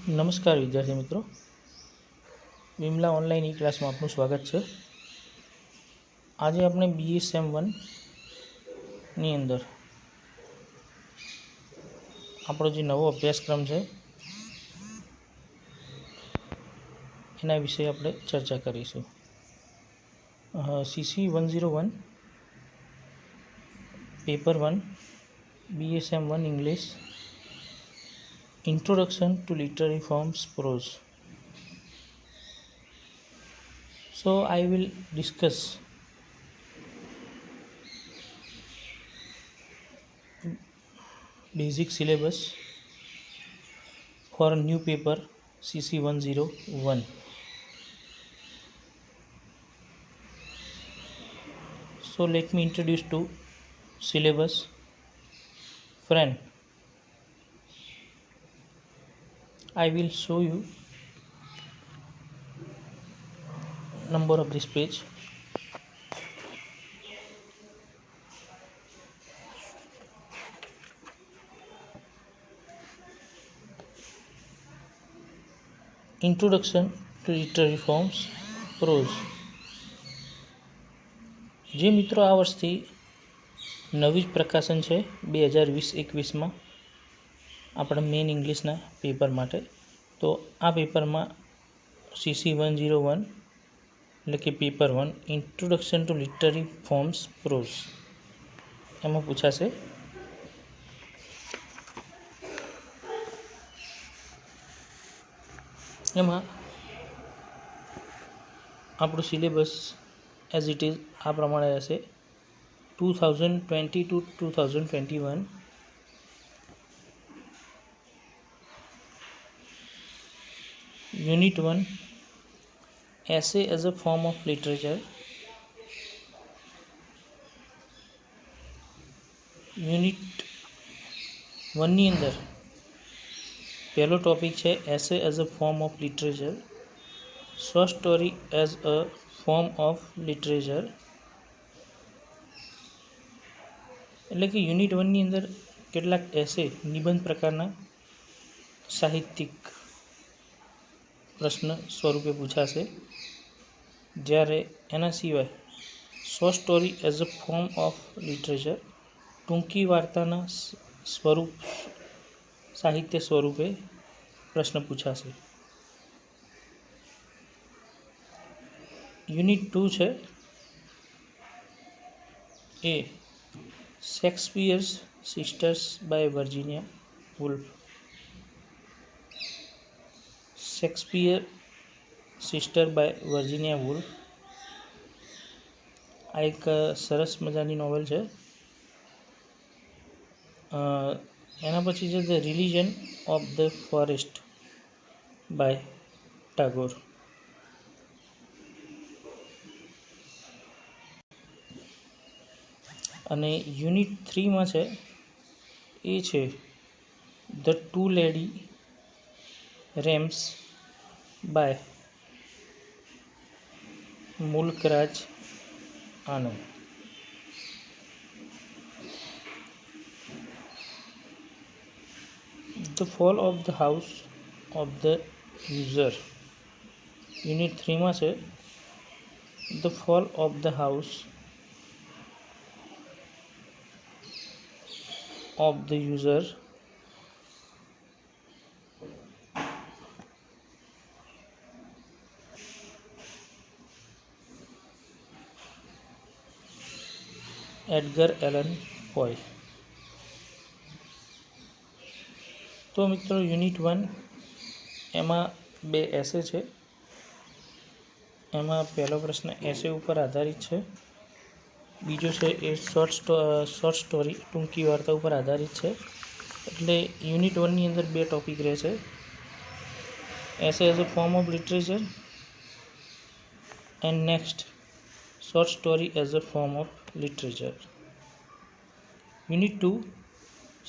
નમસ્કાર વિદ્યાર્થી મિત્રો, વિમલા ઓનલાઈન ઈ ક્લાસમાં આપનું સ્વાગત છે। આજે આપણે BE સેમ 1ની અંદર આપણો જે નવો અભ્યાસક્રમ છે એના વિશે આપણે ચર્ચા કરીશું। CC 101 paper 1 BE sem 1 English Introduction to Literary Forms Prose. So I will discuss basic syllabus for a new paper CC 101. So let me introduce to syllabus. Friend, I will show you number of this page. Introduction to Literary Forms Prose. જે મિત્રો આ વર્ષથી નવી જ પ્રકાશન છે 2020-21માં આપણા main ઇંગ્લિશના paper માટે। તો આ પેપરમાં CC 101 એટલે કે paper 1 introduction to literary forms pros એમાં પૂછાશે। એમાં આપણું સિલેબસ એઝ ઇટ ઇઝ આ પ્રમાણે રહેશે। 2020 to 2021 Unit 1 Essay as a Form of Literature, Unit 1 ની અંદર પહેલો ટોપિક છે Essay as a Form of Literature, Short Story as a Form of Literature। એટલે કે યુનિટ 1 ની અંદર કેટલાક એસે નિબંધ પ્રકારના સાહિત્યિક પ્રશ્ન સ્વરૂપે પૂછાશે, જ્યારે એના સિવાય short story as a form of literature ટૂંકી વાર્તાના સ્વરૂપ સાહિત્ય સ્વરૂપે પ્રશ્ન પૂછાશે। યુનિટ 2 છે એ Shakespeare's sisters by Virginia Woolf. Shakespeare sister by Virginia Woolf આ એક સરસ મજાની નોવેલ છે। એના પછી છે the religion of the forest by Tagore. અને યુનિટ 3માં છે એ છે the two lady rams by Mulkraj Anand. The fall of the house of the user unit 3માં છે the fall of the house of the user, Edgar Allan Poe. તો મિત્રો unit 1 એમાં બે એસે છે। એમાં પહેલો પ્રશ્ન એસે ઉપર આધારિત છે, બીજો છે એ શોર્ટ સ્ટોરી ટૂંકી વાર્તા ઉપર આધારિત છે। એટલે યુનિટ 1ની અંદર બે ટોપિક રહેશે, essay as a form of literature and next short story as a form of literature. Unit 2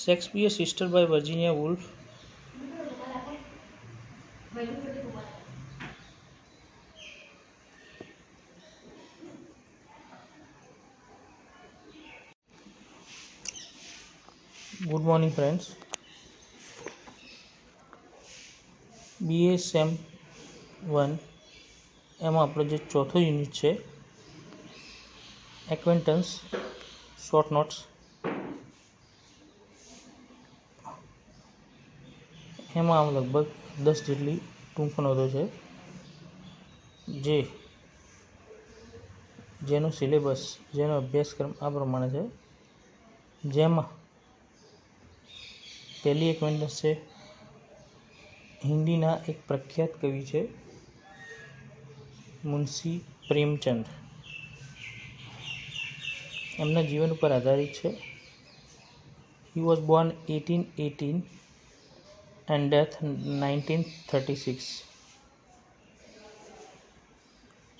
Shakespeare sister by Virginia Woolf. Good morning friends, BA-SEM1 એમાં આપણો જે ચોથો યુનિટ છે એક્વેન્ટન્સ શોર્ટ નોટ્સ, એમાં આમ લગભગ 10 જેટલી ટૂંક નોંધો છે જેનો સિલેબસ, જેનો અભ્યાસક્રમ આ પ્રમાણે છે, જેમાં પહેલી એક્વેન્ટન્સ છે હિન્દીના એક પ્રખ્યાત કવિ છે મુનશી પ્રેમચંદ, એમના જીવન ઉપર આધારિત છે. He was born 1818 and death 1936.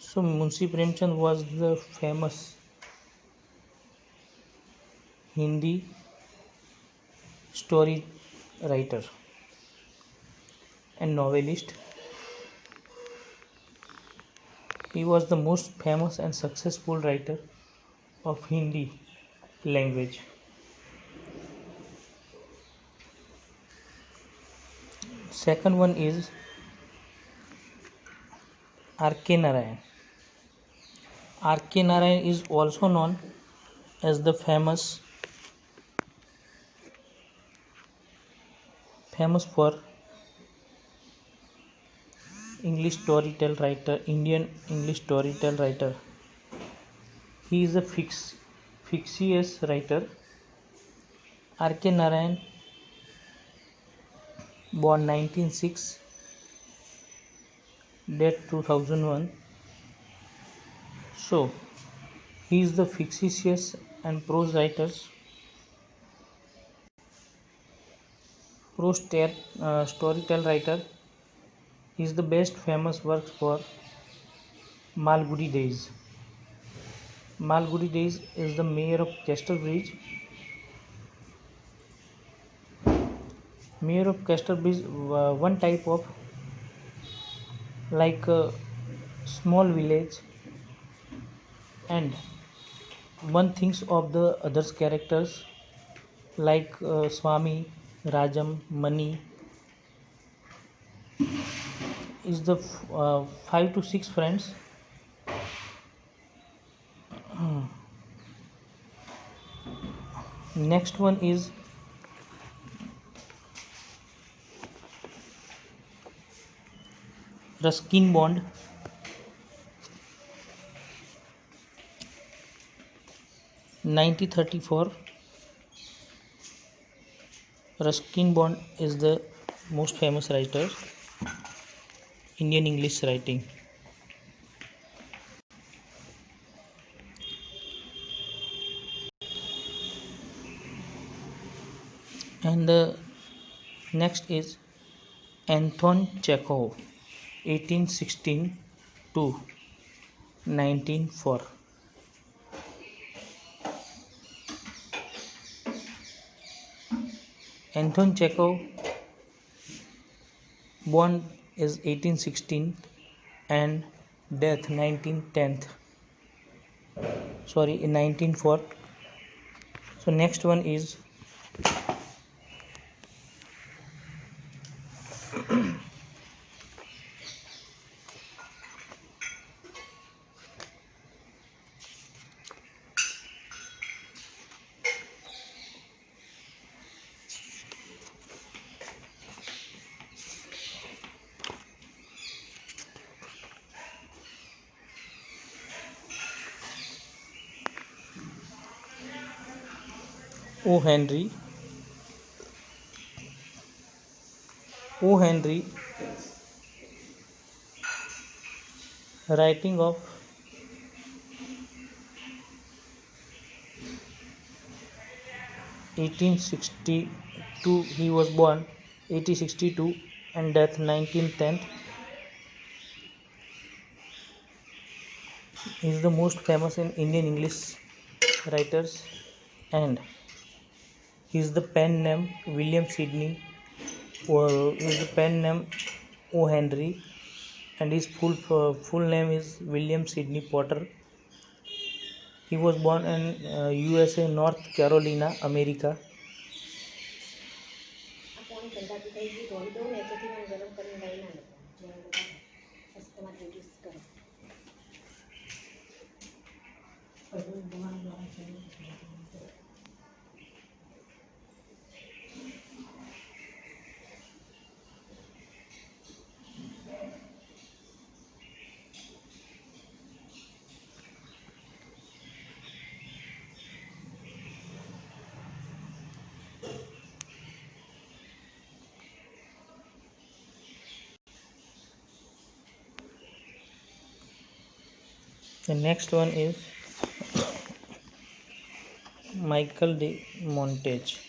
So Munshi Premchand was the famous Hindi story writer and novelist. He was the most famous and successful writer of Hindi language. Second one is R.K. Narayan. R.K. Narayan is also known as the famous for English storytell writer, Indian English storytell writer. He is a fictitious writer. R.K. Narayan, born 1906, death 2001. So he is the fictitious and prose writers, storytell writer. He is the best famous works for Malgudi Days. Malgudi Days is the mayor of Casterbridge. Mayor of Casterbridge, one type of like a small village, and one thinks of the others characters like Swami, Rajam, Mani is the 5 to 6 friends. Next one is Ruskin Bond. (1934). Ruskin Bond is the most famous writer, Indian English writing. And the next is Anton Chekhov, 1816 to 1904. Anton Chekhov, born is 1816 and death 1904. So next one is O. Henry, writing of (1862). He was born 1862 and death 1910. He is the most famous in Indian English writers, and his the pen name William Sidney, or his the pen name O. Henry, and his full name is William Sidney Potter. He was born in USA, North Carolina, America. The next one is Michael de Montage,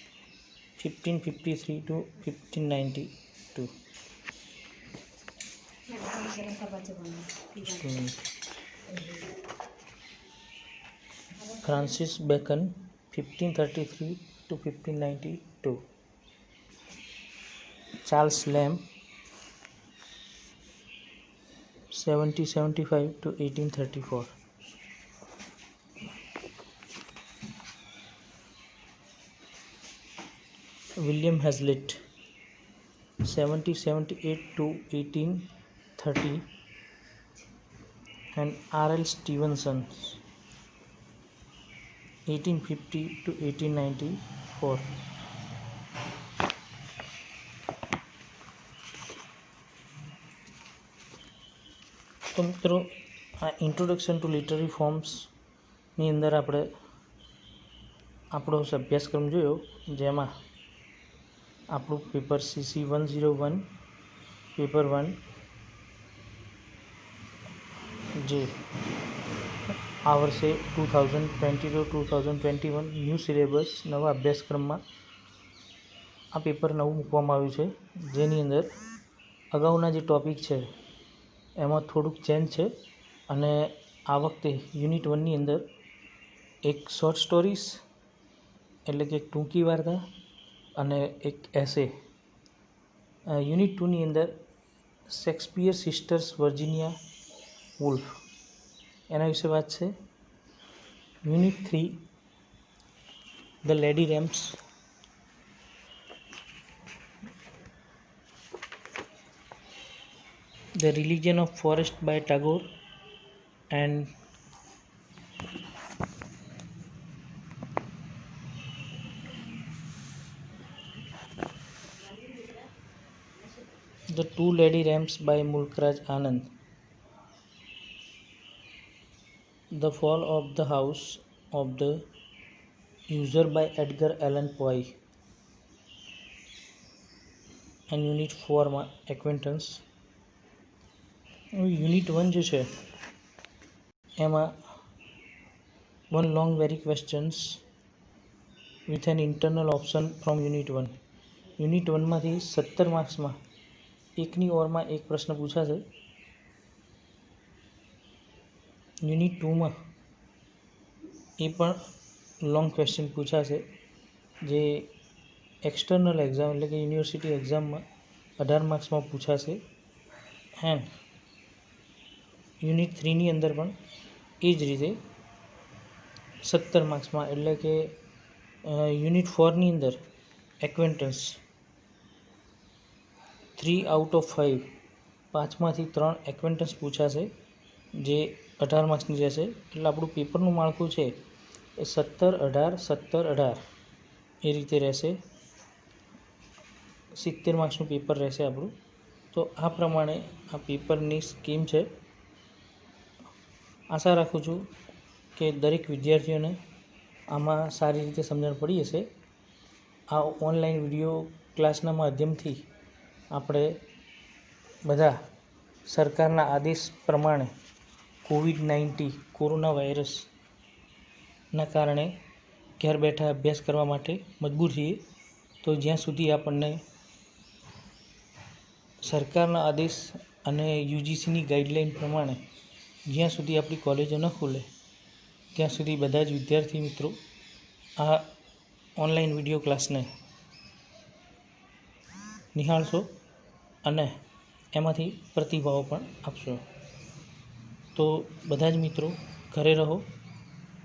1553 to 1592. Francis Bacon, 1533 to 1592. Charles Lamb, 1775 to 1834. William Hazlitt, 1778 to 1830, and R.L. Stevenson, 1850 to 1894. તો મિત્રો, આ introduction to literary ફોર્મ્સની અંદર આપણે આપણો અભ્યાસક્રમ જોયો, જેમાં આપણું પેપર CC 101 પેપર 1 જે આ વર્ષે 2020-2021 ન્યૂ સિલેબસ નવા અભ્યાસક્રમમાં આ પેપર નવું મૂકવામાં આવ્યું છે, જેની અંદર અગાઉના જે ટૉપિક છે એમાં થોડુંક ચેન્જ છે. અને આ વખતે યુનિટ 1ની અંદર એક શોર્ટ સ્ટોરીઝ એટલે કે એક ટૂંકી વાર્તા અને એક એસે, યુનિટ 2ની અંદર શેક્સપિયર સિસ્ટર્સ વર્જિનિયા વુલ્ફ એના વિશે વાત છે. Unit 3 the lady rams, The Religion of Forest by Tagore, and The Two Lady Ramps by Mulkraj Anand. The Fall of the House of the User by Edgar Allan Poe. And Unit 4 માં Acquaintance. Unit 1 જે છે એમાં one long very questions with an internal option from unit 1. Unit 1માંથી 17 માર્ક્સમાં એકની ઓરમાં એક પ્રશ્ન પૂછાશે. યુનિટ 2માં એ પણ લોંગ ક્વેશ્ચન પૂછાશે, જે એક્સટર્નલ એક્ઝામ એટલે કે યુનિવર્સિટી એક્ઝામમાં 18 માર્ક્સમાં પૂછાશે. એન્ડ યુનિટ 3ની અંદર પણ એ જ રીતે 17 માર્ક્સમાં, એટલે કે યુનિટ 4ની અંદર એક્વેન્ટન્સ 3 આઉટ ઓફ 5, 5માંથી 3 એક્વેન્ટન્સ પૂછાશે, જે 18 માર્ક્સની રહેશે. એટલે આપણું પેપરનું માળખું છે એ 17-18-17-18 એ રીતે રહેશે. 70 માર્ક્સનું પેપર રહેશે આપણું. તો આ પ્રમાણે આ પેપરની સ્કીમ છે. આશા રાખું છું કે દરેક વિદ્યાર્થીઓને આમાં સારી રીતે સમજણ પડી હશે. આ ઓનલાઈન વિડીયો ક્લાસના માધ્યમથી આપણે બધા સરકારના આદેશ પ્રમાણે COVID-19 કોરોના વાયરસના કારણે ઘેર બેઠા અભ્યાસ કરવા માટે મજબૂર છીએ. તો જ્યાં સુધી આપણને સરકારના આદેશ અને UGCની ગાઈડલાઈન પ્રમાણે જ્યાં સુધી આપણી કોલેજો ન ખુલે ત્યાં સુધી બધા જ વિદ્યાર્થી મિત્રો આ ઓનલાઈન વિડીયો ક્લાસને નિહાળશો અને એમાંથી પ્રતિભાવો પણ આપશો. તો બધા જ મિત્રો ઘરે રહો,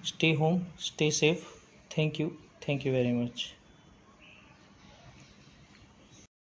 stay home, stay safe. Thank you very much.